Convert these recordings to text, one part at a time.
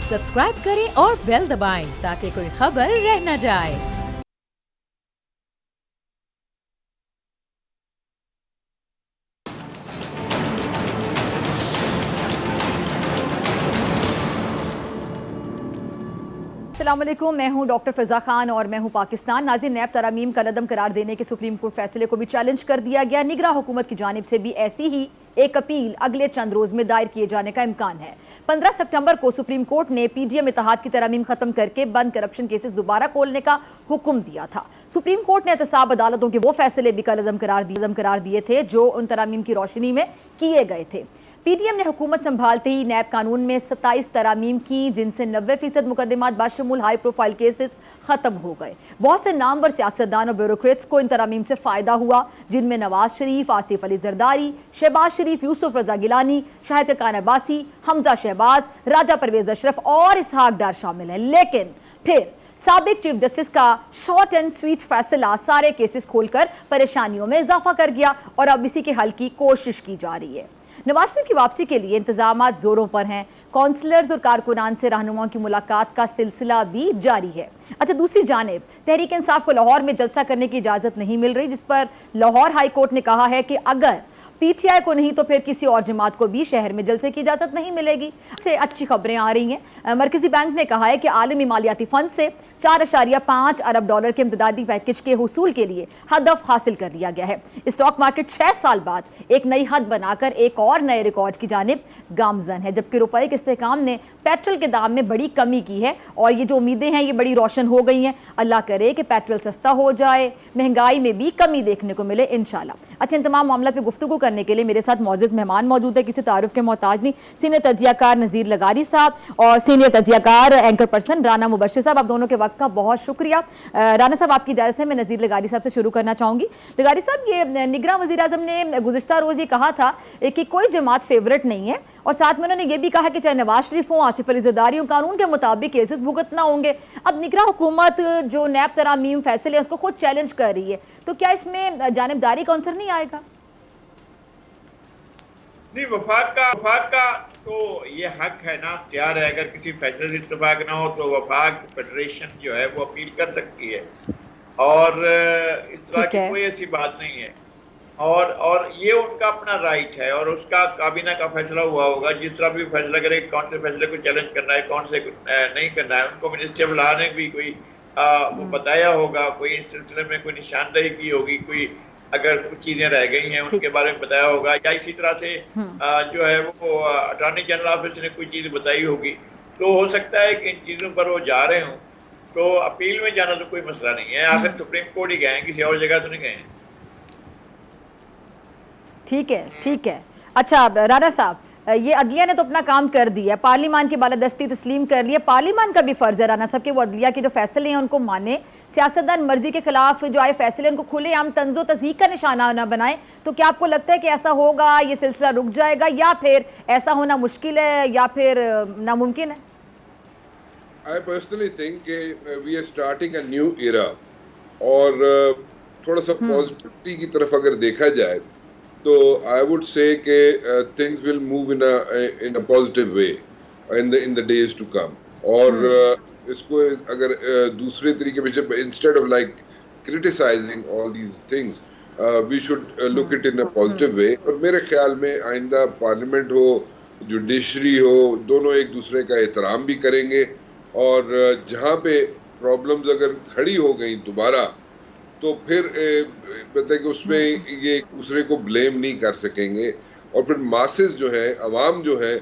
Subscribe करें और bell दबाएं ताकि कोई खबर रह न जाए। अस्सलाम वालेकुम, मैं हूं डॉक्टर फ़िज़ा खान और मैं हूं पाकिस्तान। नाज़रीन, नैब तरामीम का लदम करार देने के सुप्रीम कोर्ट फैसले को भी चैलेंज कर दिया गया। निगरां हुकूमत की जानिब से भी ऐसी ही एक अपील अगले चंद रोज़ में दायर किए जाने का इम्कान है। 15 सितंबर को सुप्रीम कोर्ट ने PDM इत्तेहाद की तरामीम खत्म करके बंद करप्शन केसेस दोबारा खोलने का हुक्म दिया था। सुप्रीम कोर्ट ने एहतसाब अदालतों के वो फैसले भी कलदम करार दिए थे जो उन तरामीम की रोशनी में किए गए थे। PDM ने हुकूमत संभालते ही नैब कानून में 27 तरामीम की, जिनसे 90% मुकदमात बाशमूल हाई प्रोफाइल केसेस ख़त्म हो गए। बहुत से नामवर सियासतदान और ब्यूरोक्रेट्स को इन तरामीम से फ़ायदा हुआ, जिनमें नवाज शरीफ, आसिफ अली जरदारी, शहबाज शरीफ, यूसुफ रजा गिलानी, शाहिद खान अब्बासी, हमजा शहबाज, राजा परवेज अशरफ और इसहाक डार शामिल हैं। लेकिन फिर साबिक चीफ जस्टिस का शॉर्ट एंड स्वीट फैसला सारे केसेस खोलकर परेशानियों में इजाफा कर गया और अब इसी के हल की कोशिश की जा रही है। नवाज शरीफ की वापसी के लिए इंतजाम जोरों पर हैं। काउंसलर्स और कारकुनान से रहनुमाओं की मुलाकात का सिलसिला भी जारी है। अच्छा, दूसरी जानिब तहरीक इंसाफ को लाहौर में जलसा करने की इजाज़त नहीं मिल रही, जिस पर लाहौर हाई कोर्ट ने कहा है कि अगर PTI को नहीं तो फिर किसी और जमात को भी शहर में जलसे की इजाज़त नहीं मिलेगी। से अच्छी खबरें आ रही हैं। मरकजी बैंक ने कहा है कि आलमी मालियाती फंड से $4.5 अरब के इमदादी पैकेज के हुसूल के लिए हदफ हासिल कर लिया गया है। स्टॉक मार्केट 6 साल बाद एक नई हद बनाकर एक और नए रिकॉर्ड की जानिब गामजन है, जबकि रुपए के इस्तेहकाम ने पेट्रोल के दाम में बड़ी कमी की है और ये जो उम्मीदें हैं ये बड़ी रोशन हो गई हैं। अल्लाह करे कि पेट्रोल सस्ता हो जाए, महंगाई में भी कमी देखने को मिले इंशाल्लाह। अच्छा, इन तमाम मामला पे गुफ्तगू करने के लिए मेरे साथ मौजूद मेहमान मौजूद है, किसी तारुफ के मोहताज नहीं, सीनियर तजियाकार नज़ीर लगारी साहब और senior तजियाकार anchor person Rana Mubashshir साहब। आप दोनों के वक्त का बहुत शुक्रिया। राना साहब, आपकी इजाज़त से मैं नज़ीर लगारी साहब से शुरू करना चाहूँगी। लगारी साहब, ये निगरां वज़ीर आज़म ने गुज़िश्ता रोज़ ये कहा था कि कोई जमात फेवरेट नहीं है और साथ में उन्होंने ये भी कहा कि चाहे नवाज शरीफ हों, आसिफ अली ज़रदारी हों, कानून के मुताबिक केसेस भुगतना होंगे। अब निगरां हुकूमत जो नैब तरामीम फैसले उसको खुद चैलेंज कर रही है, तो क्या इसमें जानिबदारी का अंसर नहीं आएगा? नहीं, वफाक का तो ये हक है ना, इख्तियार है। अगर किसी फैसले से इत्तेफाक ना हो तो वफाक फेडरेशन जो है वो अपील कर सकती है और इस तरह की कोई ऐसी बात नहीं है और ये उनका अपना राइट है और उसका काबीना का फैसला हुआ होगा। जिस तरह भी फैसला करे कौन से फैसले को चैलेंज करना है, कौन से नहीं करना है, उनको मिनिस्ट्री ऑफ लॉ ने भी कोई बताया होगा, कोई इस सिलसिले में कोई निशानदेही की होगी, कोई अगर कुछ चीजें रह गई हैं उनके बारे में बताया होगा, या इसी तरह से जो है वो अटॉर्नी जनरल ऑफिस ने कोई चीज बताई होगी। तो हो सकता है कि इन चीजों पर वो जा रहे हों, तो अपील में जाना तो कोई मसला नहीं है। आखिर सुप्रीम कोर्ट ही गए हैं, किसी और जगह तो नहीं गए हैं। ठीक है। अच्छा राना साहब, ये अदलिया ने तो अपना काम कर दिया, पार्लिमान की बालादस्ती तस्लीम कर लिया। पार्लिमान का भी फ़र्ज़ है राना साहब कि वो अदलिया के जो फैसले हैं उनको माने, सियासतदान मर्जी के खिलाफ जो आए फैसले उनको खुलेआम तंज़ो तज़हीक का निशाना ना बनाए। तो क्या आपको लगता है कि ऐसा होगा, ये सिलसिला रुक जाएगा या फिर ऐसा होना मुश्किल है या फिर नामुमकिन है? I personally think we are starting a new era और थोड़ा सा पॉजिटिविटी की तरफ अगर देखा जाए तो I would say कि things will move in a positive way in the days to come और इसको अगर दूसरे तरीके में instead of like criticizing all these things we should look it in a positive way। और मेरे ख्याल में आइंदा पार्लियामेंट हो, जुडिशरी हो, दोनों एक दूसरे का एहतराम भी करेंगे और जहाँ पे प्रॉब्लम्स अगर खड़ी हो गई दोबारा तो फिर पता है कि उसमें ये एक दूसरे को ब्लेम नहीं कर सकेंगे और फिर मासेस जो है, अवाम जो है,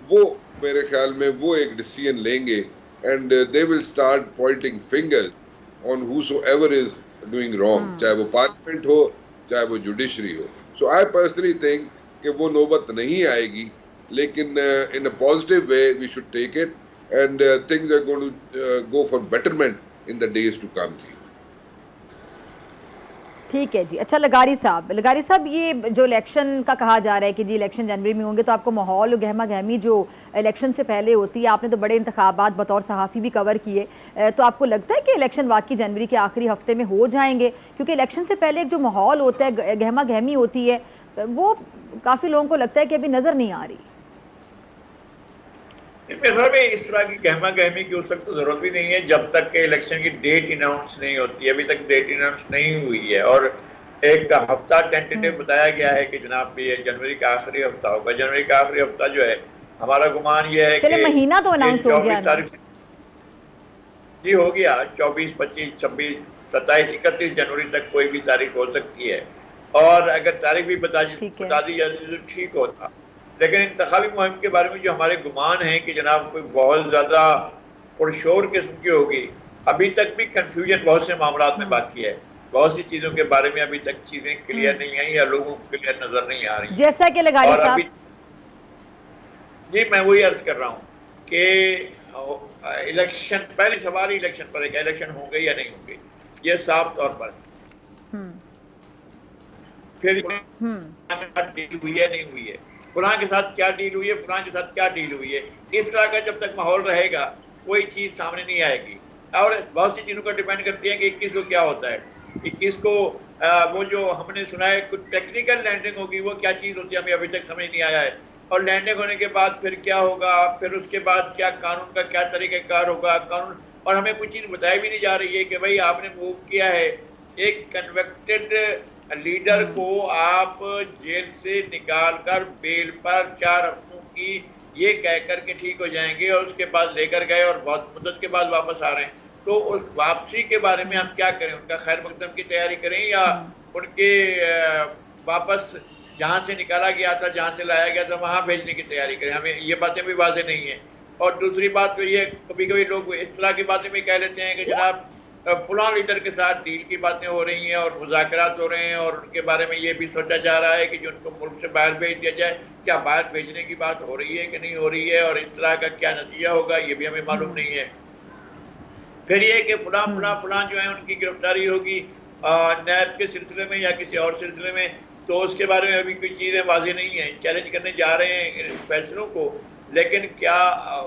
वो मेरे ख्याल में वो एक डिसीजन लेंगे and they will start Poynting fingers on whosoever is doing wrong, चाहे वो पार्लियामेंट हो, चाहे वो जुडिशरी हो। सो आई पर्सनली थिंक कि वो नौबत नहीं आएगी, लेकिन in a positive way we should take it and things are going to go for betterment in the days to come. ठीक है जी। अच्छा लगारी साहब, ये जो इलेक्शन का कहा जा रहा है कि जी इलेक्शन जनवरी में होंगे, तो आपको माहौल और गहमा गहमी जो इलेक्शन से पहले होती है, आपने तो बड़े इंतखाबात बतौर सहाफ़ी भी कवर किए, तो आपको लगता है कि इलेक्शन वाकई जनवरी के आखिरी हफ्ते में हो जाएंगे? क्योंकि इलेक्शन से पहले एक जो माहौल होता है, गहमा गहमी होती है, वो काफ़ी लोगों को लगता है कि अभी नज़र नहीं आ रही। मेरे ख्याल में इस तरह की गहमा गहमी की उस वक्त तो जरूरत भी नहीं है जब तक के इलेक्शन की डेट अनाउंस नहीं होती है। अभी तक डेट अनाउंस नहीं हुई है और एक हफ्ता टेंटेटिव बताया गया है कि जनाब ये जनवरी का आखिरी हफ्ता होगा। जनवरी का आखिरी हफ्ता जो है, हमारा गुमान ये है चले कि महीना तो अनाउंस हो गया 24 तारीख से जी हो गया। 24, 25, 26, 27, 31 जनवरी तक कोई भी तारीख हो सकती है और अगर तारीख भी बता दी जाती तो ठीक होता। लेकिन इंतखाबी मुहिम के बारे में जो हमारे गुमान है कि जनाब कोई बहुत ज़्यादा पुरशोर किस्म की होगी, अभी तक भी कंफ्यूजन बहुत से मामला में बाकी है। बहुत सी चीज़ों के बारे में अभी तक चीज़ें क्लियर नहीं आई या लोगों को क्लियर नज़र नहीं आ रही। जैसा कि लगाई साहब, जी मैं वही अर्ज कर रहा हूँ कि इलेक्शन, पहले सवाल ही इलेक्शन पर है कि इलेक्शन होंगे या नहीं होंगे, ये साफ तौर पर। फिर डील हुई है नहीं हुई है, फलां के साथ क्या डील हुई है, फलां के साथ क्या डील हुई है, इस तरह का जब तक माहौल रहेगा कोई चीज सामने नहीं आएगी। और बहुत सी चीजों का डिपेंड करती है कि 21 को क्या होता है। 21 को वो जो हमने सुना है कुछ टेक्निकल लैंडिंग होगी, वो क्या चीज होती है हमें अभी तक समझ नहीं आया है। और लैंडिंग होने के बाद फिर क्या होगा, फिर उसके बाद क्या कानून का क्या तरीक़ाकार होगा कानून। और हमें कुछ चीज बताई भी नहीं जा रही है कि भाई आपने मूव किया है, एक कन्विक्टेड लीडर को आप जेल से निकालकर बेल पर 4 हफ्तों की ये कह कर के ठीक हो जाएंगे और उसके बाद लेकर गए और बहुत मुद्दत के बाद वापस आ रहे हैं। तो उस वापसी के बारे में हम क्या करें, उनका खैर मकदम की तैयारी करें या उनके वापस जहाँ से निकाला गया था, जहाँ से लाया गया था वहाँ भेजने की तैयारी करें। हमें ये बातें भी वाज़ेह नहीं है। और दूसरी बात तो ये, कभी कभी लोग इस तरह की बातें भी कह लेते हैं कि जनाब फलां लीडर के साथ डील की बातें हो रही हैं और मुज़ाकरात हो रहे हैं और उनके बारे में ये भी सोचा जा रहा है कि जो उनको मुल्क से बाहर भेज दिया जाए। क्या बाहर भेजने की बात हो रही है कि नहीं हो रही है और इस तरह का क्या नतीजा होगा ये भी हमें मालूम नहीं है। फिर ये कि फलां जो है उनकी गिरफ्तारी होगी नैब के सिलसिले में या किसी और सिलसिले में, तो उसके बारे में अभी कोई चीज़ें वाज़ेह नहीं है। चैलेंज करने जा रहे हैं फैसलों को, लेकिन क्या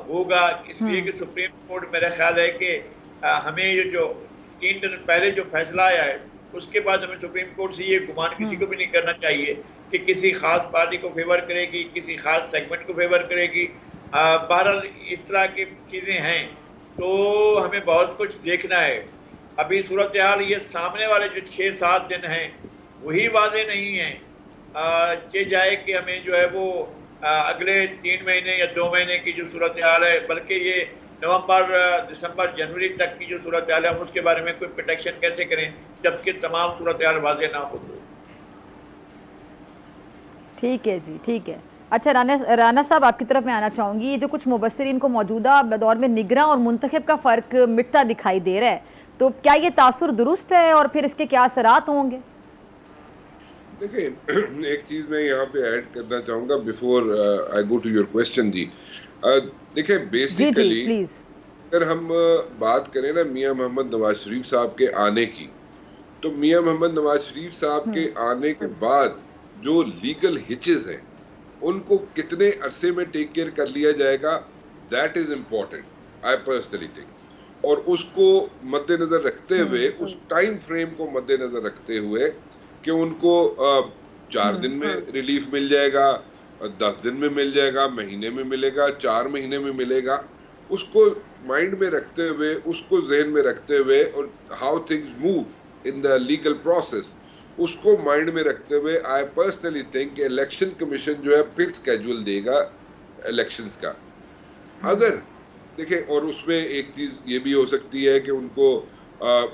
होगा इसलिए कि सुप्रीम कोर्ट, मेरा ख्याल है कि हमें ये जो 3 दिन पहले जो फैसला आया है उसके बाद हमें सुप्रीम कोर्ट से ये गुमान किसी को भी नहीं करना चाहिए कि किसी खास पार्टी को फेवर करेगी, किसी खास सेगमेंट को फेवर करेगी। बहरहाल इस तरह की चीज़ें हैं तो हमें बहुत कुछ देखना है। अभी सूरत हाल ये सामने वाले जो 6-7 दिन हैं वही वाज़ेह नहीं है कि जाए कि हमें जो है वो अगले 3 महीने या 2 महीने की जो सूरत हाल है, बल्कि ये नवंबर, दिसंबर, जनवरी तक की जो सूरत हाल है हम उसके बारे में कोई प्रोटेक्शन कैसे करें जबकि तमाम सूरत हाल वाज़ेह ना हो। ठीक है जी, ठीक है। अच्छा राना साहब, आपकी तरफ मैं आना चाहूँगी। ये जो कुछ मुबस्सिरीन को मौजूदा दौर में निगरां और मुंतखब का फ़र्क मिटता दिखाई दे रहा है, तो क्या ये तासुर दुरुस्त है और फिर इसके क्या असरात होंगे? देखिए, एक चीज़ मैं यहाँ पे ऐड करना चाहूँगा before I go to your question जी। देखिए बेसिकली अगर हम बात करें ना मियाँ मोहम्मद नवाज शरीफ साहब के आने की, तो मियाँ मोहम्मद नवाज शरीफ साहब के आने के बाद जो लीगल हिचेस हैं उनको कितने अरसे में टेक केयर कर लिया जाएगा, that is important I personally think. और उसको मद्देनजर रखते हुए, उस टाइम फ्रेम को मद्देनजर रखते हुए कि उनको 4 दिन में रिलीफ मिल जाएगा, 10 दिन में मिल जाएगा, महीने में मिलेगा, 4 महीने में मिलेगा, उसको माइंड में रखते हुए, उसको जहन में रखते हुए और how things move in the legal process, उसको माइंड में रखते हुए I personally think election commission जो है फिर स्केड्यूल देगा इलेक्शंस का। अगर देखिए, और उसमें एक चीज ये भी हो सकती है कि उनको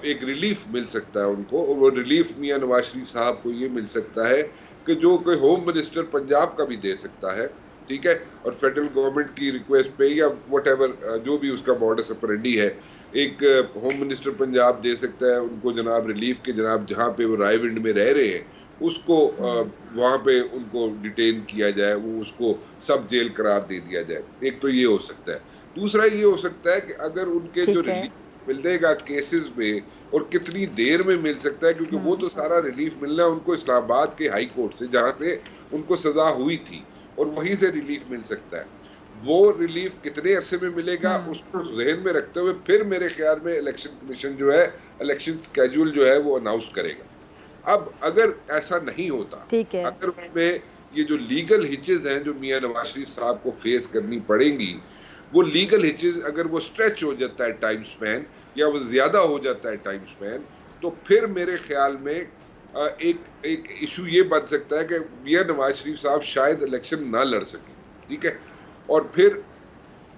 एक रिलीफ मिल सकता है उनको, और वो रिलीफ मियां नवाज शरीफ साहब को ये मिल सकता है कि जो कोई होम मिनिस्टर पंजाब का भी दे सकता है, ठीक है, और फेडरल गवर्नमेंट की रिक्वेस्ट पे या व्हाटएवर जो भी उसका मॉडस ऑपरेंडी है, एक होम मिनिस्टर पंजाब दे सकता है उनको जनाब रिलीफ के, जनाब जहाँ पे वो रायविंड में रह रहे हैं उसको वहाँ पे उनको डिटेन किया जाए, वो उसको सब जेल करार दे दिया जाए। एक तो ये हो सकता है। दूसरा ये हो सकता है कि अगर उनके जो रिलीफ मिलेगा केसेस में, और कितनी देर में मिल सकता है, क्योंकि वो तो सारा रिलीफ मिलना है उनको इस्लामाबाद के हाई कोर्ट से जहाँ से उनको सजा हुई थी, और वहीं से रिलीफ मिल सकता है। वो रिलीफ कितने अरसे में मिलेगा उसको जहन में रखते हुए फिर मेरे ख्याल में इलेक्शन कमीशन जो है इलेक्शन स्केड्यूल जो है वो अनाउंस करेगा। अब अगर ऐसा नहीं होता, अगर उसमें ये जो लीगल हिचेस हैं जो मियां नवाज शरीफ साहब को फेस करनी पड़ेंगी, वो लीगल हिचेस अगर वो स्ट्रेच हो जाता है टाइम स्पैन या वो ज्यादा हो जाता है टाइम स्पैन, तो फिर मेरे ख्याल में एक इशू ये बन सकता है कि मियां नवाज शरीफ साहब शायद इलेक्शन ना लड़ सके, ठीक है, और फिर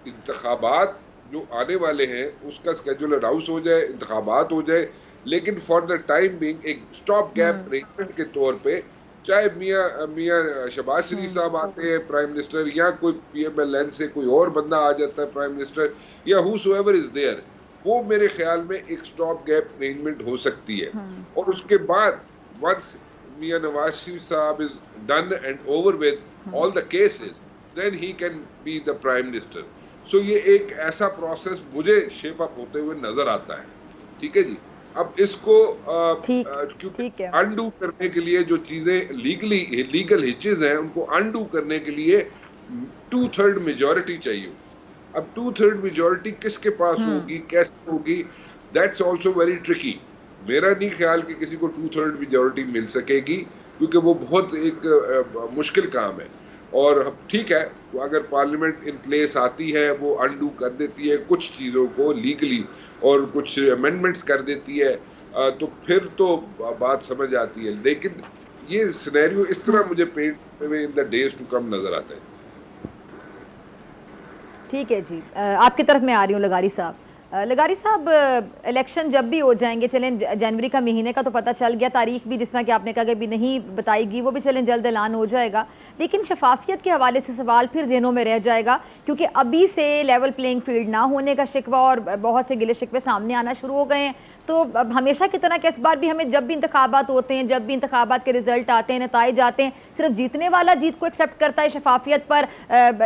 इंतखाबात जो आने वाले हैं उसका स्केड्यूल अनाउंस हो जाए, इंतखाबात हो जाए, लेकिन फॉर द टाइम बीइंग एक स्टॉप गैप अरेंजमेंट के तौर पे, चाहे मियां शहबाज शरीफ साहब आते हैं प्राइम मिनिस्टर, या कोई PMLN से कोई और बंदा आ जाता है प्राइम मिनिस्टर, या हूसोएवर इज देयर, वो मेरे ख्याल में एक स्टॉप गैप अरेंजमेंट हो सकती है। और उसके बाद once मियां नवाज शरीफ साहब is done and over with all the cases, then he can be the prime minister. So ये एक ऐसा प्रोसेस मुझे शेप अप होते हुए नजर आता है, ठीक है जी। अब इसको क्योंकि अनडू करने के लिए जो चीजें लीगल हिचेस हैं उनको अनडू करने के लिए 2/3 मेजॉरिटी चाहिए। अब 2/3 मेजॉरिटी किसके पास होगी, कैसे होगी, दैट्स आल्सो वेरी ट्रिकी। मेरा नहीं ख्याल कि किसी को 2/3 मेजॉरिटी मिल सकेगी, क्योंकि वो बहुत एक मुश्किल काम है। और ठीक है, अगर पार्लियामेंट इन प्लेस आती है, वो अनडू कर देती है कुछ चीज़ों को लीगली और कुछ अमेंडमेंट्स कर देती है, तो फिर तो बात समझ आती है। लेकिन ये सिनेरियो इस तरह मुझे पेंट में in the days to come नजर आता है। ठीक है जी, आपकी तरफ मैं आ रही हूँ लगारी साहब। लगारी साहब, इलेक्शन जब भी हो जाएंगे, चलें जनवरी का महीने का तो पता चल गया, तारीख भी जिस तरह कि आपने कहा कि भी नहीं बताएगी, वो भी चलें जल्द ऐलान हो जाएगा, लेकिन शफाफियत के हवाले से सवाल फिर ज़हनों में रह जाएगा, क्योंकि अभी से लेवल प्लेइंग फील्ड ना होने का शिकवा और बहुत से गिले शिकवे सामने आना शुरू हो गए हैं। तो हमेशा की तरह कि इस बार भी हमें जब भी इंतखाबात होते हैं, जब भी इंतखाबात के रिजल्ट आते हैं, नताइज आते हैं, सिर्फ जीतने वाला जीत को एक्सेप्ट करता है, शफाफियत पर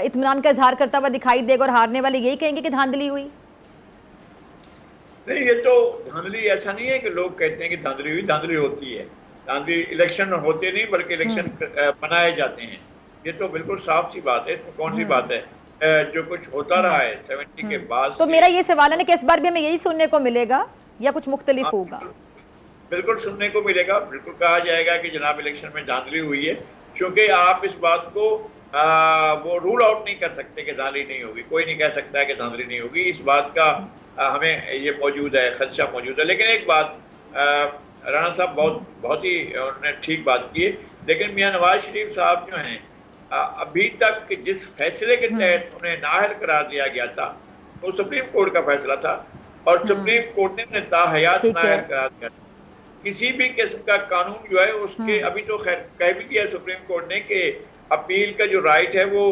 इत्मीनान का इजहार करता हुआ दिखाई देगा, और हारने वाले यही कहेंगे कि धांधली हुई। नहीं, ये तो धांधली ऐसा नहीं है कि लोग कहते हैं कि धांधली हुई, धांधली होती है। धांधली इलेक्शन होते नहीं बल्कि इलेक्शन बनाए जाते हैं, ये तो बिल्कुल साफ सी बात है। इसमें कौन सी बात है, जो कुछ होता रहा है 70 के बाद। तो मेरा ये सवाल है कि इस बार भी हमें यही सुनने को मिलेगा या कुछ मुख्तलिफ होगा? बिल्कुल सुनने को मिलेगा, बिल्कुल कहा जाएगा कि जनाब इलेक्शन में धांधली हुई है, क्योंकि आप इस बात को वो रूल आउट नहीं कर सकते कि धांधली नहीं होगी। कोई नहीं कह सकता है कि धांधली नहीं होगी, इस बात का हमें ये मौजूद है, खदशा मौजूद है। लेकिन एक बात, राणा साहब बहुत ही उन्होंने ठीक बात की है, लेकिन मियां नवाज शरीफ साहब जो हैं, अभी तक जिस फैसले के तहत उन्हें नाअहल करार दिया गया था वो सुप्रीम कोर्ट का फैसला था, और सुप्रीम कोर्ट ने उन्हें ताहयात नाअहल करार दिया। किसी भी किस्म का कानून जो है उसके, अभी तो खैर कह भी दिया सुप्रीम कोर्ट ने कि अपील का जो राइट है वो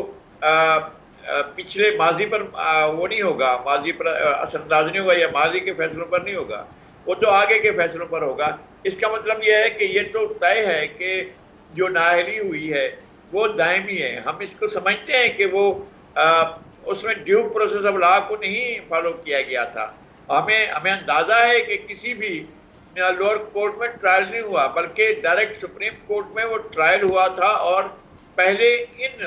पिछले माजी पर वो नहीं होगा, माजी पर असरअंदाज नहीं होगा, या माजी के फैसलों पर नहीं होगा, वो तो आगे के फैसलों पर होगा। इसका मतलब यह है कि ये तो तय है कि जो नाअहली हुई है वो दायमी है। हम इसको समझते हैं कि वो उसमें ड्यू प्रोसेस ऑफ लॉ को नहीं फॉलो किया गया था। हमें अंदाजा है कि किसी भी लोअर कोर्ट में ट्रायल नहीं हुआ, बल्कि डायरेक्ट सुप्रीम कोर्ट में वो ट्रायल हुआ था, और पहले इन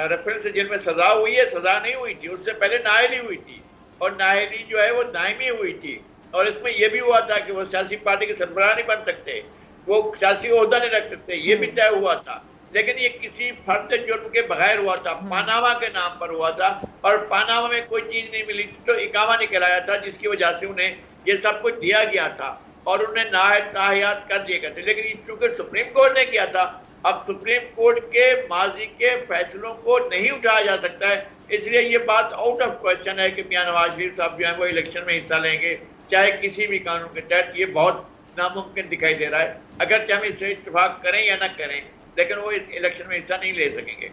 रेफरेंस से जिनमें सजा हुई है, सजा नहीं हुई थी, उससे पहले नाअहली हुई थी, और नाअहली जो है वो दायमी हुई थी। और इसमें यह भी हुआ था कि वो सियासी पार्टी के सरबराह नहीं बन सकते, वो सियासी ओहदा नहीं रख सकते, ये भी तय हुआ था। लेकिन ये किसी फर्द जुर्म के बगैर हुआ था, पानामा के नाम पर हुआ था, और पानामा में कोई चीज नहीं मिली थी, तो इकामा निकलाया था, जिसकी वजह से उन्हें ये सब कुछ दिया गया था और उन्हें ताहयात कर दिए गए थे। लेकिन चूंकि सुप्रीम कोर्ट ने किया था, अब सुप्रीम कोर्ट के माजी के फैसलों को नहीं उठाया जा सकता है, इसलिए ये बात आउट ऑफ क्वेश्चन है कि मियां नवाज शरीफ साहब जो है वो इलेक्शन में हिस्सा लेंगे, चाहे किसी भी कानून के तहत। ये बहुत नामुमकिन दिखाई दे रहा है, अगर चाहे हम इससे इत्तेफाक करें या ना करें, लेकिन वो इस इलेक्शन में हिस्सा नहीं ले सकेंगे।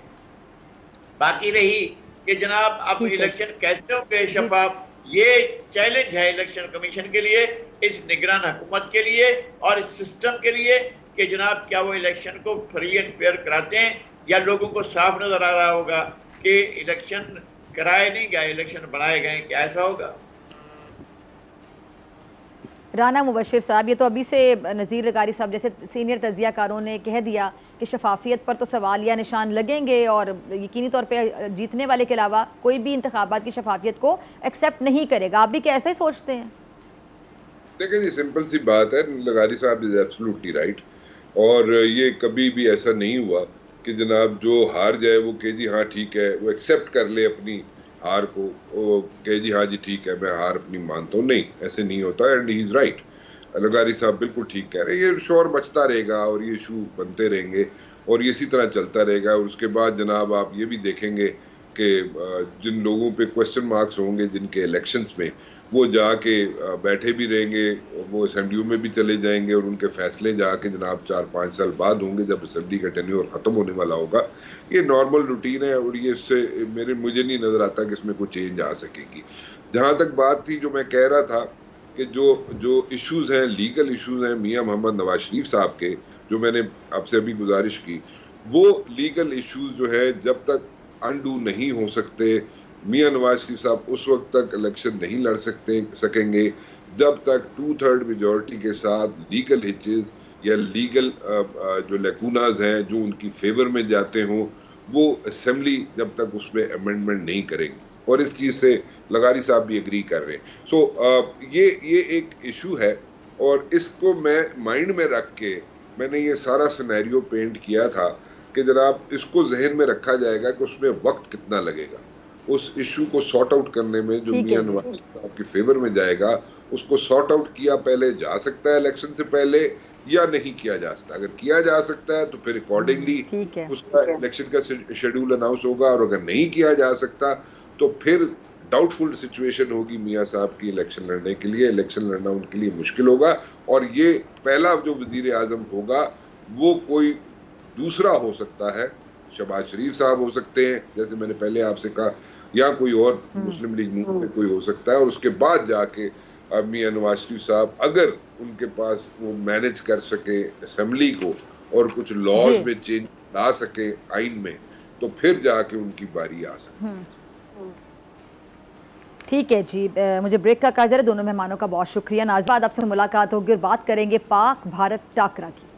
बाकी रही कि जनाब अब इलेक्शन कैसे होंगे शफाफ, ये चैलेंज है इलेक्शन कमीशन के लिए, इस निगरान हुकूमत के लिए और इस सिस्टम के लिए कि जनाब क्या वो इलेक्शन को फ्री एंड फेयर कराते हैं, या लोगों को साफ नजर आ रहा होगा कि इलेक्शन कराए नहीं गए, इलेक्शन बनाए गए, क्या ऐसा होगा? राना मुबशिर साहब, ये तो अभी से नज़ीर रकारी साहब जैसे सीनियर तजियाकारों ने कह दिया कि शफाफियत पर तो सवालिया निशान लगेंगे, और यकीनी तौर पे जीतने वाले के अलावा कोई भी इंतखाबात की शफाफियत को एक्सेप्ट नहीं करेगा। आप भी कैसे सोचते हैं? देखिए जी, सिंपल सी बात है, लगारी साहब इज एब्सोल्युटली राइट, और ये कभी भी ऐसा नहीं हुआ कि जनाब जो हार जाए वो कहे जी हाँ ठीक है, वो एक्सेप्ट कर ले अपनी हार को कहे जी हाँ जी ठीक है मैं हार अपनी मानता हूँ, नहीं ऐसे नहीं होता। एंड ही इज राइट, लगारी साहब बिल्कुल ठीक कह रहे हैं। ये शोर बचता रहेगा और ये इशू बनते रहेंगे और ये इसी तरह चलता रहेगा। और उसके बाद जनाब आप ये भी देखेंगे कि जिन लोगों पे क्वेश्चन मार्क्स होंगे जिनके इलेक्शंस में, वो जाके बैठे भी रहेंगे, वो असेंबलियों में भी चले जाएंगे और उनके फैसले जाके जनाब 4-5 साल बाद होंगे जब असेंबली का टेन्योर ख़त्म होने वाला होगा। ये नॉर्मल रूटीन है और ये इससे मुझे नहीं नज़र आता कि इसमें कोई चेंज आ सकेगी। जहाँ तक बात थी जो मैं कह रहा था कि जो इश्यूज़ हैं, लीगल इश्यूज़ हैं मियाँ मोहम्मद नवाज शरीफ साहब के, जो मैंने आपसे अभी गुजारिश की, वो लीगल इश्यूज़ जो है जब तक अनडू नहीं हो सकते, मियाँ नवाज शरीफ साहब उस वक्त तक इलेक्शन नहीं लड़ सकेंगे जब तक 2/3 मेजॉरिटी के साथ लीगल हिचेस या लीगल जो लेकुनाज हैं जो उनकी फेवर में जाते हों, वो असेंबली जब तक उसमें अमेंडमेंट नहीं करेंगे। और इस चीज़ से लगारी साहब भी एग्री कर रहे हैं। सो ये एक इशू है और इसको मैं माइंड में रख के मैंने ये सारा सिनेरियो पेंट किया था कि जनाब इसको जहन में रखा जाएगा कि उसमें वक्त कितना लगेगा उस इशू को सॉर्ट आउट करने में। जो मियां नवाज साहब के फेवर में जाएगा उसको सॉर्ट आउट किया पहले जा सकता है इलेक्शन से पहले या नहीं किया जा सकता। अगर किया जा सकता है तो फिर अकॉर्डिंगली उसका इलेक्शन का शेड्यूल अनाउंस होगा, और अगर नहीं किया जा सकता तो फिर डाउटफुल सिचुएशन होगी मियां साहब की इलेक्शन लड़ने के लिए। इलेक्शन लड़ना उनके लिए मुश्किल होगा और ये पहला जो वजीर आजम होगा वो कोई दूसरा हो सकता है, शहबाज शरीफ साहब हो सकते हैं जैसे मैंने पहले आपसे कहा, या कोई और मुस्लिम लीग नून से कोई हो सकता है। और उसके बाद जाके मियां नवाज शरीफ साहब अगर उनके पास वो मैनेज कर सके असेंबली को और कुछ लॉज में चेंज ला सके आइन में, तो फिर जाके उनकी बारी आ सकती है। ठीक है जी, मुझे ब्रेक का काजर है। दोनों मेहमानों का बहुत शुक्रिया। नाज़िर आपसे मुलाकात होगी और बात करेंगे पाक भारत टाकरा की।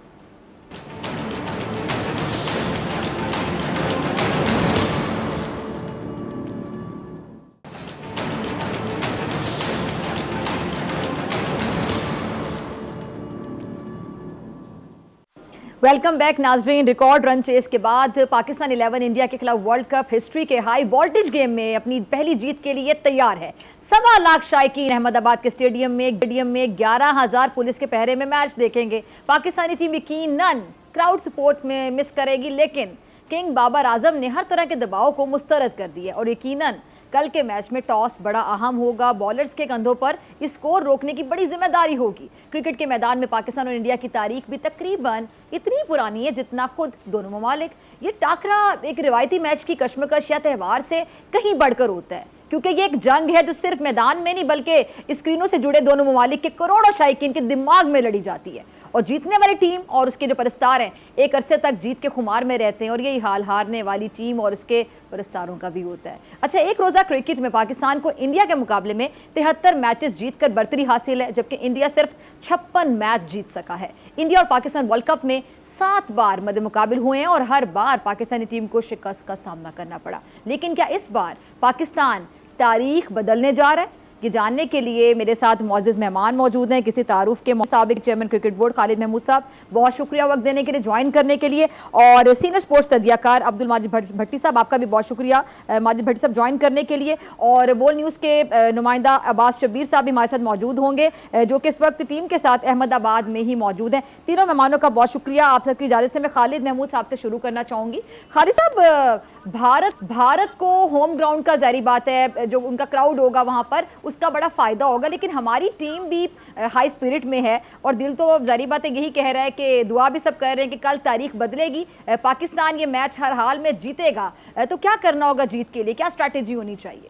वेलकम बैक नाजरीन। रिकॉर्ड रन चेस के बाद पाकिस्तान 11 इंडिया के खिलाफ वर्ल्ड कप हिस्ट्री के हाई वोल्टेज गेम में अपनी पहली जीत के लिए तैयार है। 1.25 लाख शायकीन अहमदाबाद के स्टेडियम में 11,000 पुलिस के पहरे में मैच देखेंगे। पाकिस्तानी टीम यकीनन क्राउड सपोर्ट में मिस करेगी, लेकिन किंग बाबर आजम ने हर तरह के दबाव को मुस्तरद कर दिया और यकीनन कल के मैच में टॉस बड़ा अहम होगा। बॉलर्स के कंधों पर स्कोर रोकने की बड़ी जिम्मेदारी होगी। क्रिकेट के मैदान में पाकिस्तान और इंडिया की तारीख भी तकरीबन इतनी पुरानी है जितना खुद दोनों ममालिक। ये टाकरा एक रिवायती मैच की कशमकश या त्यौहार से कहीं बढ़कर होता है, क्योंकि ये एक जंग है जो सिर्फ मैदान में नहीं बल्कि स्क्रीनों से जुड़े दोनों ममालिक के करोड़ों शायकीन के दिमाग में लड़ी जाती है। और जीतने वाली टीम और उसके जो परस्तार हैं एक अरसे तक जीत के खुमार में रहते हैं और यही हाल हारने वाली टीम और उसके परस्तारों का भी होता है। अच्छा, एक रोज़ा क्रिकेट में पाकिस्तान को इंडिया के मुकाबले में 73 मैचेस जीतकर बर्तरी हासिल है, जबकि इंडिया सिर्फ 56 मैच जीत सका है। इंडिया और पाकिस्तान वर्ल्ड कप में 7 बार मद्दे मुकाबिल हुए हैं और हर बार पाकिस्तानी टीम को शिकस्त का सामना करना पड़ा। लेकिन क्या इस बार पाकिस्तान तारीख बदलने जा रहा है? ये जानने के लिए मेरे साथ मौजूद मेहमान मौजूद हैं। किसी तारुफ के साबिक chairman cricket board Khalid Mahmood साहब, बहुत शुक्रिया वक्त देने के लिए, ज्वाइन करने के लिए। और सीनियर स्पोर्ट्स तजियाकार अब्दुल माजिद भट्टी साहब, आपका भी बहुत शुक्रिया माजिद भट्टी साहब ज्वाइन करने के लिए। और बोल न्यूज़ के नुमाइंदा अब्बास शब्बीर साहब भी हमारे साथ मौजूद होंगे, जो कि इस वक्त टीम के साथ अहमदाबाद में ही मौजूद हैं। तीनों मेहमानों का बहुत शुक्रिया। आप सबकी इजाज़त से मैं खालिद महमूद साहब से शुरू करना चाहूँगी। खालिद साहब, भारत को होम ग्राउंड का ज़ाहिर बात है, जो उनका क्राउड होगा वहाँ पर उसका बड़ा फ़ायदा होगा, लेकिन हमारी टीम भी हाई स्पिरिट में है और दिल तो ज़ाहिर बात है यही कह रहा है कि दुआ भी सब कह रहे हैं कि कल तारीख बदलेगी, पाकिस्तान ये मैच हर हाल में जीतेगा। तो क्या करना होगा जीत के लिए, क्या स्ट्रैटेजी होनी चाहिए?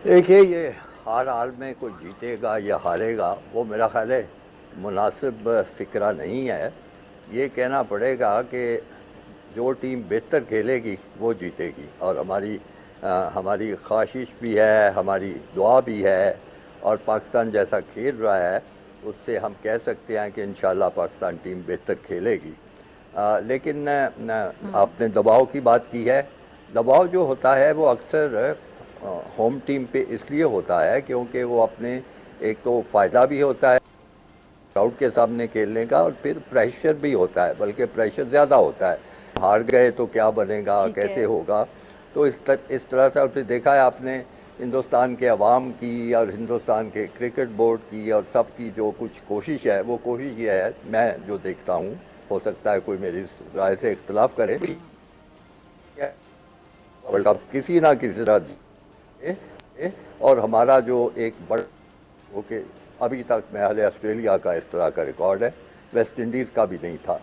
देखिए, ये हर हाल में कोई जीतेगा या हारेगा वो मेरा ख्याल है मुनासिब फ़िक्रा नहीं है। ये कहना पड़ेगा कि जो टीम बेहतर खेलेगी वो जीतेगी, और हमारी ख्वाहिश भी है, हमारी दुआ भी है, और पाकिस्तान जैसा खेल रहा है उससे हम कह सकते हैं कि इंशाल्लाह पाकिस्तान टीम बेहतर खेलेगी। लेकिन आपने दबाव की बात की है। दबाव जो होता है वो अक्सर होम टीम पे इसलिए होता है क्योंकि वो अपने एक तो फ़ायदा भी होता है क्राउड के सामने खेलने का, और फिर प्रेशर भी होता है, बल्कि प्रेशर ज़्यादा होता है। हार गए तो क्या बनेगा, कैसे होगा। तो इस तरह से आपने देखा है, आपने हिंदुस्तान के अवाम की और हिंदुस्तान के क्रिकेट बोर्ड की और सब की जो कुछ कोशिश है, वो कोशिश ये है, मैं जो देखता हूँ, हो सकता है कोई मेरी राय से इख्तलाफ करे, वर्ल्ड कप किसी ना किसी तरह जीते। और हमारा जो एक बड़ा ओके अभी तक महल ऑस्ट्रेलिया का इस तरह का रिकॉर्ड है, वेस्ट इंडीज़ का भी नहीं था।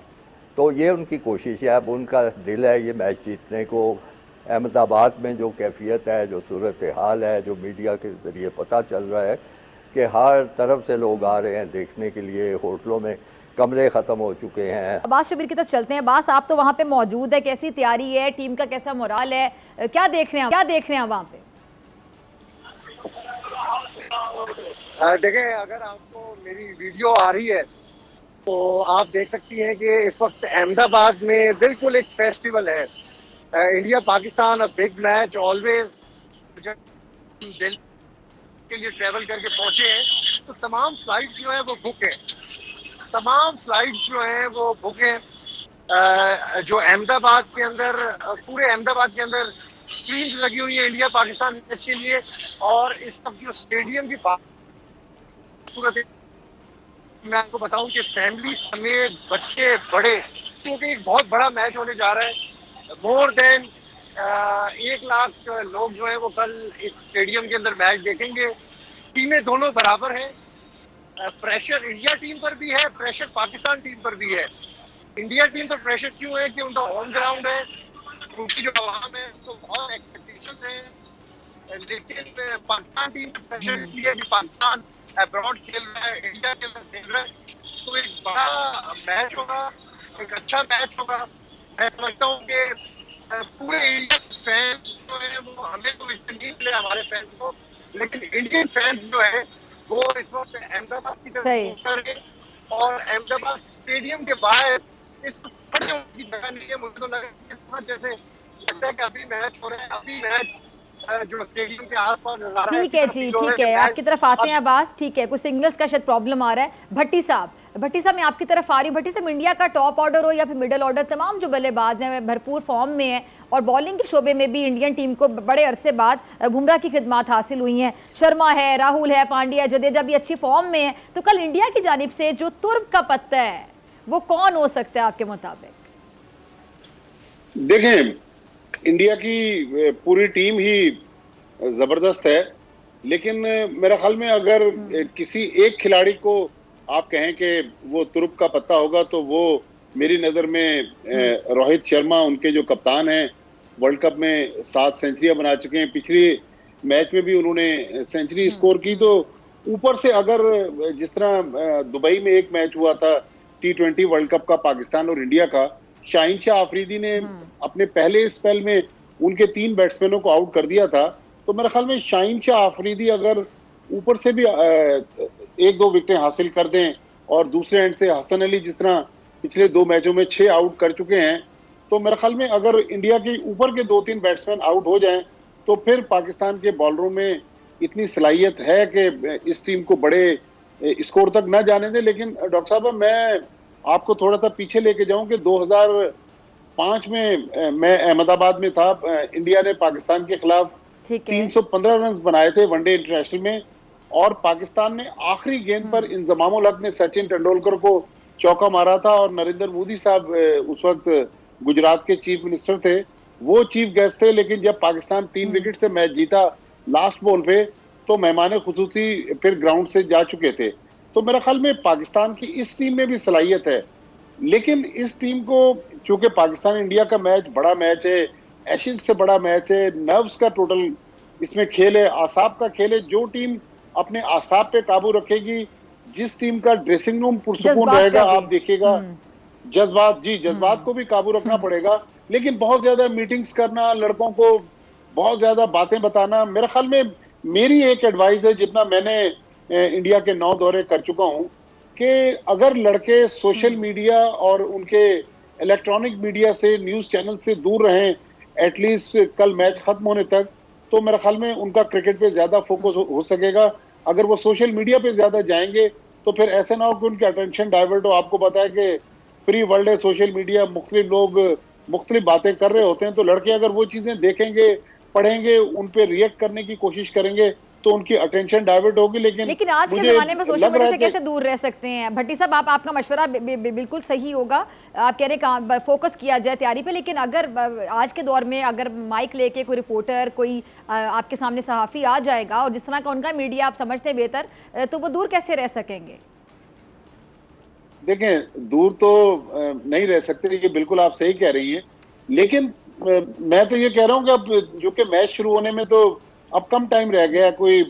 तो ये उनकी कोशिश है, अब उनका दिल है ये मैच जीतने को। अहमदाबाद में जो कैफियत है, जो सूरत हाल है, जो मीडिया के ज़रिए पता चल रहा है कि हर तरफ से लोग आ रहे हैं देखने के लिए, होटलों में कमरे ख़त्म हो चुके हैं। अब्बास शब्बीर की तरफ चलते हैं। अब्बास, आप तो वहाँ पे मौजूद है, कैसी तैयारी है, टीम का कैसा मोराल है, क्या देख रहे हैं वहाँ पे? देखें, अगर आपको मेरी वीडियो आ रही है तो आप देख सकती हैं कि इस वक्त अहमदाबाद में बिल्कुल एक फेस्टिवल है। India Pakistan, a big match always. जब दिल्ली के लिए ट्रैवल करके पहुंचे हैं तो तमाम फ्लाइट जो है वो बुक है, तमाम फ्लाइट्स जो हैं वो बुक हैं। जो अहमदाबाद के अंदर, पूरे अहमदाबाद के अंदर स्क्रीन लगी हुई है इंडिया पाकिस्तान मैच के लिए। और इस वक्त जो स्टेडियम की सूरत, मैं आपको बताऊं कि फैमिली समेत बच्चे बड़े, क्योंकि एक बहुत बड़ा मैच होने जा रहा है। मोर देन 1 लाख लोग जो है वो कल इस स्टेडियम के अंदर मैच देखेंगे। टीमें दोनों बराबर हैं। प्रेशर इंडिया टीम पर भी है, प्रेशर पाकिस्तान टीम पर भी है। इंडिया टीम पर प्रेशर क्यों है कि उनका होम ग्राउंड है, उनकी जो आवाम है तो बहुत एक्सपेक्टेशन है। लेकिन पाकिस्तान टीम पर प्रेशर इसलिए कि पाकिस्तान अब्रॉड खेल रहा है, इंडिया के अंदर खेल रहा है, तो एक बड़ा मैच होगा, एक अच्छा मैच होगा। मैं समझता हूँ कि पूरे इंडिया फैंस जो है वो, हमें तो नहीं मिले हमारे फैंस को, लेकिन इंडियन फैंस जो है वो इस वक्त अहमदाबाद की तरफ रहे। और अहमदाबाद स्टेडियम के बाहर इस खड़े होने की जगह नहीं है। मुझे तो लगा जैसे लगता है कि अभी मैच हो रहा है, अभी मैच जो स्टेडियम के आसपास नजारा है। ठीक है जी, ठीक है, आपकी तरफ आते हैं अब्बास। ठीक है, कुछ सिग्नल्स का शायद प्रॉब्लम आ रहा है। भट्टी साहब मैं आपकी तरफ आ रही हूँ। भट्टी साहब, इंडिया का टॉप ऑर्डर हो या फिर मिडिल ऑर्डर, तमाम जो बल्लेबाज हैं भरपूर फॉर्म में हैं और बॉलिंग के शोबे में भी इंडियन टीम को बड़े अरसे बाद बुमराह की खिदमत हासिल हुई हैं। शर्मा है, राहुल है, पांड्या, जडेजा भी अच्छी फॉर्म में है। तो कल इंडिया की जानिब से जो तुर्क का पत्ता है वो कौन हो सकता है आपके मुताबिक? देखें, इंडिया की पूरी टीम ही जबरदस्त है, लेकिन मेरा ख्याल में अगर किसी एक खिलाड़ी को आप कहें कि वो तुर्क का पत्ता होगा तो वो मेरी नज़र में रोहित शर्मा, उनके जो कप्तान हैं, वर्ल्ड कप में 7 सेंचुरियां बना चुके हैं। पिछली मैच में भी उन्होंने सेंचुरी स्कोर की। तो ऊपर से अगर जिस तरह दुबई में एक मैच हुआ था T20 वर्ल्ड कप का, पाकिस्तान और इंडिया का, शाहीन शाह अफरीदी ने अपने पहले स्पेल में उनके 3 बैट्समैनों को आउट कर दिया था। तो मेरे ख्याल में शाहीन शाह अफरीदी अगर ऊपर से भी 1-2 विकेटें हासिल कर दें और दूसरे एंड से हसन अली जिस तरह पिछले 2 मैचों में 6 आउट कर चुके हैं, तो मेरे ख्याल में अगर इंडिया के ऊपर के 2-3 बैट्समैन आउट हो जाएं तो फिर पाकिस्तान के बॉलरों में इतनी सलाहियत है कि इस टीम को बड़े स्कोर तक न जाने दें। लेकिन डॉक्टर साहब, मैं आपको थोड़ा सा पीछे लेके जाऊं कि 2005 में मैं अहमदाबाद में था। इंडिया ने पाकिस्तान के खिलाफ 315 रन बनाए थे वनडे इंटरनेशनल में, और पाकिस्तान ने आखिरी गेंद पर इंजमाम उल हक ने सचिन तेंदुलकर को चौका मारा था। और नरेंद्र मोदी साहब उस वक्त गुजरात के चीफ मिनिस्टर थे, वो चीफ गेस्ट थे। लेकिन जब पाकिस्तान 3 विकेट से मैच जीता लास्ट बॉल पे, तो मेहमान खुसूसी फिर ग्राउंड से जा चुके थे। तो मेरा ख्याल में पाकिस्तान की इस टीम में भी सलाहियत है, लेकिन इस टीम को, चूंकि पाकिस्तान इंडिया का मैच बड़ा मैच है, एशेज से बड़ा मैच है, नर्व्स का टोटल इसमें खेल है, आसाब का खेल है। जो टीम अपने आसाब पे काबू रखेगी, जिस टीम का ड्रेसिंग रूम पुरसुकून रहेगा, आप देखिएगा जज्बात को भी काबू रखना पड़ेगा। लेकिन बहुत ज्यादा मीटिंग्स करना, लड़कों को बहुत ज्यादा बातें बताना, मेरे ख्याल में मेरी एक एडवाइस है, जितना मैंने इंडिया के 9 दौरे कर चुका हूं, कि अगर लड़के सोशल मीडिया और उनके इलेक्ट्रॉनिक मीडिया से, न्यूज चैनल से दूर रहें एटलीस्ट कल मैच खत्म होने तक, तो मेरे ख्याल में उनका क्रिकेट पे ज्यादा फोकस हो सकेगा। अगर वो सोशल मीडिया पे ज्यादा जाएंगे तो फिर ऐसा ना हो कि उनकी अटेंशन डाइवर्ट हो। आपको पता है कि फ्री वर्ल्ड है, सोशल मीडिया, मुख्तलिफ लोग मुख्तलिफ बातें कर रहे होते हैं, तो लड़के अगर वो चीजें देखेंगे, पढ़ेंगे, उन पे रिएक्ट करने की कोशिश करेंगे तो उनकी अटेंशन डाइवर्ट होगी। लेकिन आज के मुझे ज़माने में सोशल लग रहा मीडिया है से कि कैसे दूर रह सकते हैं? भट्टी साहब, आपका मशवरा बिल्कुल सही होगा। आप कह रहे हैं फोकस किया जाए तैयारी पे, लेकिन अगर आज के दौर में अगर माइक लेके कोई रिपोर्टर, कोई आपके सामने सहाफ़ी आ जाएगा और जिस तरह का उनका मीडिया आप समझते हैं बेहतर, तो वो दूर कैसे रह सकेंगे? देखें, दूर तो नहीं रह सकते, ये बिल्कुल आप सही कह रही हैं, लेकिन मैं तो ये कह रहा हूँ कि अब जो कि मैच शुरू होने में तो अब कम टाइम रह गया, कोई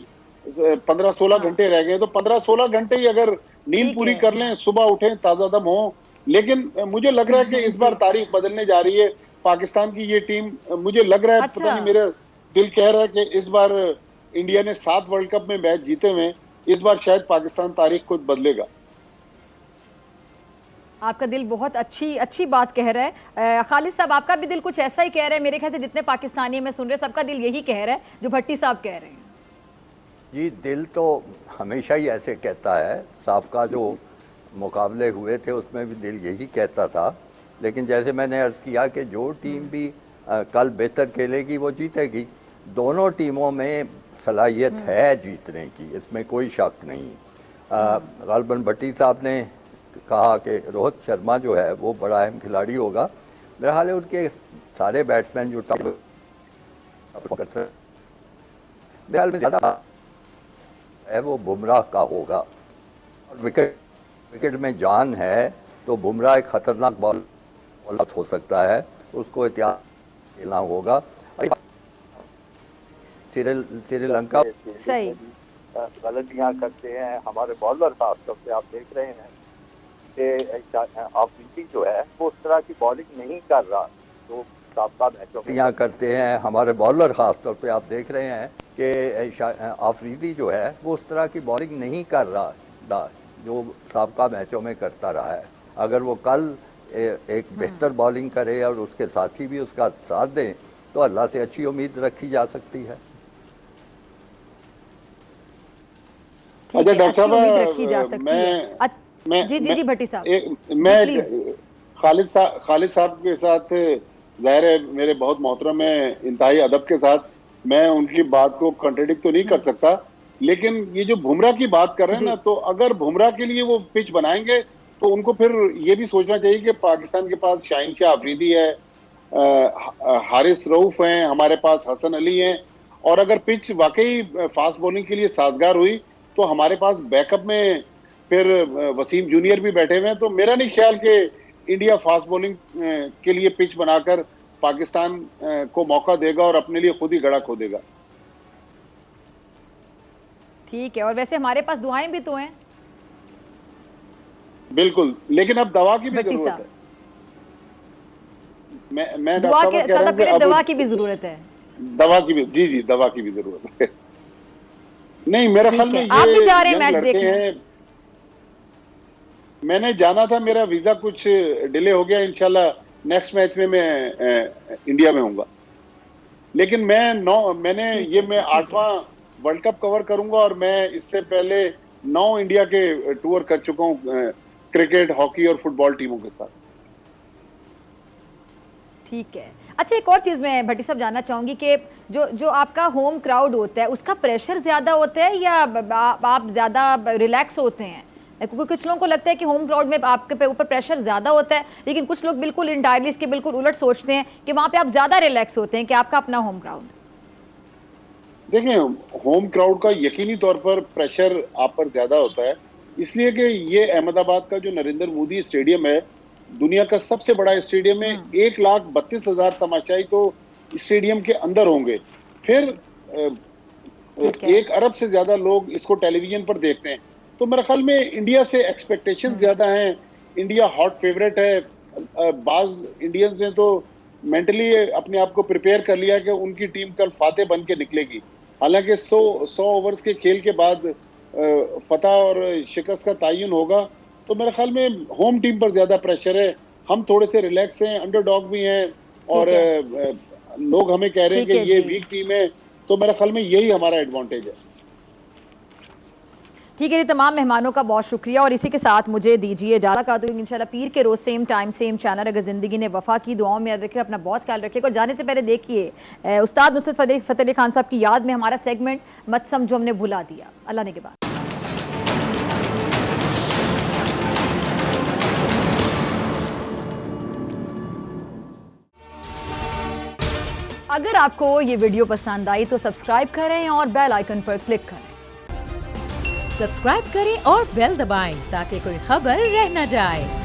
15-16 घंटे रह गए, तो 15-16 घंटे ही अगर नींद ठीक पूरी है। कर लें, सुबह उठें, ताज़ा दम हो। लेकिन मुझे लग रहा है कि इस बार तारीख बदलने जा रही है। पाकिस्तान की ये टीम, मुझे लग रहा है, पता अच्छा। नहीं, मेरा दिल कह रहा है कि इस बार इंडिया ने 7 वर्ल्ड कप में मैच जीते हुए, इस बार शायद पाकिस्तान तारीख खुद बदलेगा। आपका दिल बहुत अच्छी बात कह रहा है। खालिद साहब, आपका भी दिल कुछ ऐसा ही कह रहा है। मेरे ख्याल से जितने पाकिस्तानी में सुन रहे हैं, सबका दिल यही कह रहा है जो भट्टी साहब कह रहे हैं। जी, दिल तो हमेशा ही ऐसे कहता है। साबका जो मुकाबले हुए थे उसमें भी दिल यही कहता था, लेकिन जैसे मैंने अर्ज़ किया कि जो टीम भी कल बेहतर खेलेगी वो जीतेगी। दोनों टीमों में सलाहियत है जीतने की, इसमें कोई शक नहीं। गालिबन भट्टी साहब ने कहा कि रोहित शर्मा जो है वो बड़ा अहम खिलाड़ी होगा। मेरा ख्याल है उनके सारे बैट्समैन जो टॉप करते हैं, मेरे ख्याल में ज़्यादा है वो बुमराह का होगा। और विकेट में जान है तो बुमराह एक ख़तरनाक बॉलर हो सकता है, उसको एहतियात खेलना होगा। श्रीलंका सही गलतियाँ करते हैं हमारे बॉलर, खासतौर पे आप देख रहे हैं कि अफरीदी जो है वो उस तरह की बॉलिंग नहीं कर रहा जो साबका मैचों में यहाँ करते हैं हमारे बॉलर। ख़ासतौर पे आप देख रहे हैं कि अफरीदी जो है वो उस तरह की बॉलिंग नहीं कर रहा जो साबका मैचों में करता रहा है। अगर वो कल एक बेहतर बॉलिंग करे और उसके साथी भी उसका साथ दें तो अल्लाह से अच्छी उम्मीद रखी जा सकती है। ठीक है, डॉक्टर अच्छी उम्मीद साहब, रखी जा सकती है। जी भट्टी साहब, मैं प्लीज। खालिद साहब के साथ, जाहिर है मेरे बहुत मोहतरम है, इंतहाई अदब के साथ मैं उनकी बात को कॉन्ट्रडिक्ट तो नहीं कर सकता, लेकिन ये जो बुमराह की बात कर रहे हैं ना, तो अगर बुमराह के लिए वो पिच बनाएंगे तो उनको फिर ये भी सोचना चाहिए कि पाकिस्तान के पास शाहीन शाह अफरीदी है, हारिस रऊफ हैं, हमारे पास हसन अली हैं, और अगर पिच वाकई फास्ट बॉलिंग के लिए साजगार हुई तो हमारे पास बैकअप में फिर वसीम जूनियर भी बैठे हुए हैं। तो मेरा नहीं ख्याल कि इंडिया फास्ट बॉलिंग के लिए पिच बनाकर पाकिस्तान को मौका देगा और अपने लिए खुद ही गड़ा खोदेगा। ठीक है, और वैसे हमारे पास दुआएं भी तो हैं। बिल्कुल, लेकिन अब दवा की भी भट्टी जरूरत साहब, है। मैं दुआ डॉक्टर के साहब कह साथ रहा हूं कि पहले अब दवा की भी जरूरत है। दवा की भी, जी दवा की भी जरूरत है। नहीं, मेरा ख्याल में आप भी जा रहे हैं ये मैच लड़के देखने? हैं। मैंने जाना था, मेरा वीजा कुछ डिले हो गया। इंशाल्लाह नेक्स्ट मैच में मैं इंडिया में हूंगा, लेकिन मैंने ये मैं 8वां वर्ल्ड कप कवर करूंगा और मैं इससे पहले 9 इंडिया के टूर कर चुका हूं, क्रिकेट, हॉकी और फुटबॉल टीमों के साथ। ठीक है। अच्छा, एक और चीज़ मैं भट्टी साहब जानना चाहूँगी कि जो आपका होम क्राउड होता है उसका प्रेशर ज़्यादा होता है या आप ज़्यादा रिलैक्स होते हैं? क्योंकि कुछ लोगों को लगता है कि होम क्राउड में आपके ऊपर प्रेशर ज़्यादा होता है, लेकिन कुछ लोग बिल्कुल इंटायरली इसके बिल्कुल उलट सोचते हैं कि वहाँ पे आप ज़्यादा रिलैक्स होते हैं कि आपका अपना होम क्राउड। देखें, होम क्राउड का यकीनी तौर पर प्रेशर आप पर ज़्यादा होता है, इसलिए कि ये अहमदाबाद का जो नरेंद्र मोदी स्टेडियम है, दुनिया का सबसे बड़ा स्टेडियम है। 1,32,000 तमाशाई तो स्टेडियम के अंदर होंगे, फिर 1 अरब से ज्यादा लोग इसको टेलीविजन पर देखते हैं। तो मेरे ख्याल में इंडिया से एक्सपेक्टेशन ज्यादा हैं। इंडिया हॉट फेवरेट है। बाज इंडियंस ने तो मेंटली अपने आप को प्रिपेयर कर लिया कि उनकी टीम कल फातेह बन के निकलेगी। हालांकि 100 ओवर्स के खेल के बाद फतह और शिकस्त का तयन होगा। तो मेरे ख्याल में होम टीम पर ज्यादा प्रेशर है। हम थोड़े से रिलैक्स हैं, अंडरडॉग भी हैं, और लोग हमें कह रहे हैं कि ये वीक टीम है, तो मेरे ख्याल में यही हमारा एडवांटेज है। ठीक है जी, तमाम मेहमानों का बहुत शुक्रिया और इसी के साथ मुझे दीजिए इजाज़त का। तो इंशाल्लाह पीर के रोज़ सेम टाइम सेम चैनल अगर ज़िंदगी ने वफ़ा की, दुआओं में याद रखिए, अपना बहुत ख्याल रखिएगा। और जाने से पहले देखिए उस्ताद नुसरत फ़तेह अली खान साहब की याद में हमारा सेगमेंट मत समझो हमने भुला दिया। अल्लाह ने के बाद अगर आपको ये वीडियो पसंद आई तो सब्सक्राइब करें और बेल आइकन पर क्लिक करें। सब्सक्राइब करें और बेल दबाएं ताकि कोई खबर रह न जाए।